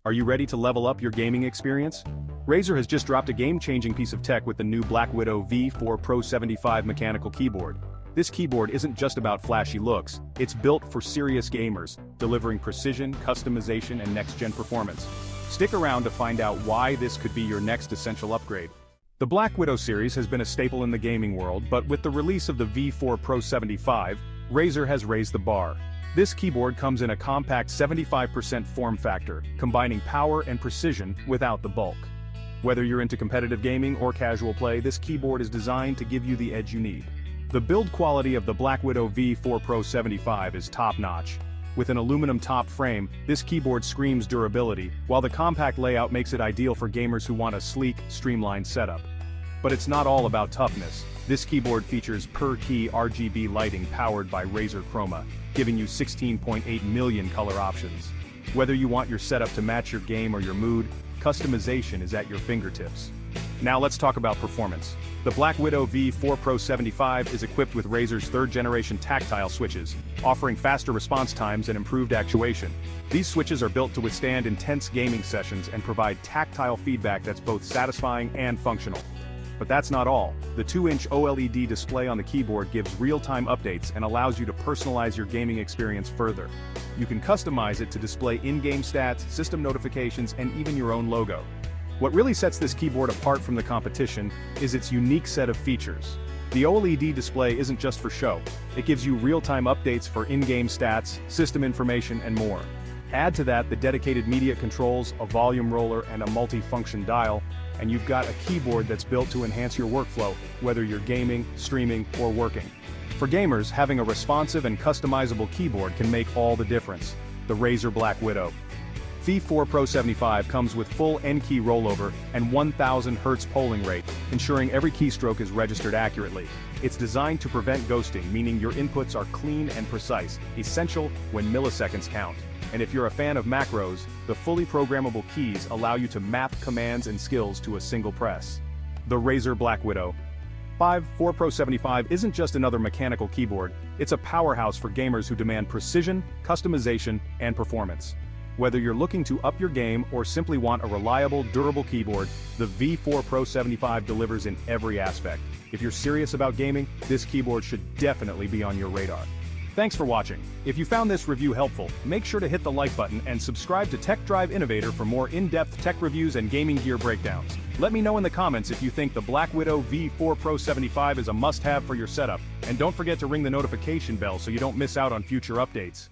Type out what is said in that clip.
Are you ready to level up your gaming experience? Razer has just dropped a game-changing piece of tech with the new BlackWidow V4 Pro 75 mechanical keyboard. This keyboard isn't just about flashy looks, it's built for serious gamers, delivering precision, customization, and next-gen performance. Stick around to find out why this could be your next essential upgrade. The BlackWidow series has been a staple in the gaming world, but with the release of the V4 Pro 75, Razer has raised the bar. This keyboard comes in a compact 75% form factor, combining power and precision without the bulk. Whether you're into competitive gaming or casual play, this keyboard is designed to give you the edge you need. The build quality of the BlackWidow V4 Pro 75 is top-notch. With an aluminum top frame, this keyboard screams durability, while the compact layout makes it ideal for gamers who want a sleek, streamlined setup. But it's not all about toughness. This keyboard features per-key RGB lighting powered by Razer Chroma, giving you 16.8 million color options. Whether you want your setup to match your game or your mood, customization is at your fingertips. Now let's talk about performance. The BlackWidow V4 Pro 75 is equipped with Razer's third-generation Tactile switches, offering faster response times and improved actuation. These switches are built to withstand intense gaming sessions and provide tactile feedback that's both satisfying and functional. But that's not all. The 2-inch OLED display on the keyboard gives real-time updates and allows you to personalize your gaming experience further. You can customize it to display in-game stats, system notifications, and even your own logo. What really sets this keyboard apart from the competition is its unique set of features. The OLED display isn't just for show. It gives you real-time updates for in-game stats, system information, and more. Add to that the dedicated media controls, a volume roller, and a multi-function dial, and you've got a keyboard that's built to enhance your workflow, whether you're gaming, streaming, or working. For gamers, having a responsive and customizable keyboard can make all the difference. The Razer BlackWidow V4 Pro 75 comes with full N-key rollover and 1000 Hz polling rate, ensuring every keystroke is registered accurately. It's designed to prevent ghosting, meaning your inputs are clean and precise, essential when milliseconds count. And if you're a fan of macros, the fully programmable keys allow you to map commands and skills to a single press. The Razer BlackWidow V4 Pro 75 isn't just another mechanical keyboard, it's a powerhouse for gamers who demand precision, customization, and performance. Whether you're looking to up your game or simply want a reliable, durable keyboard, the V4 Pro 75 delivers in every aspect. If you're serious about gaming, this keyboard should definitely be on your radar. Thanks for watching. If you found this review helpful, make sure to hit the like button and subscribe to Tech Drive Innovator for more in-depth tech reviews and gaming gear breakdowns. Let me know in the comments if you think the BlackWidow V4 Pro 75 is a must-have for your setup, and don't forget to ring the notification bell so you don't miss out on future updates.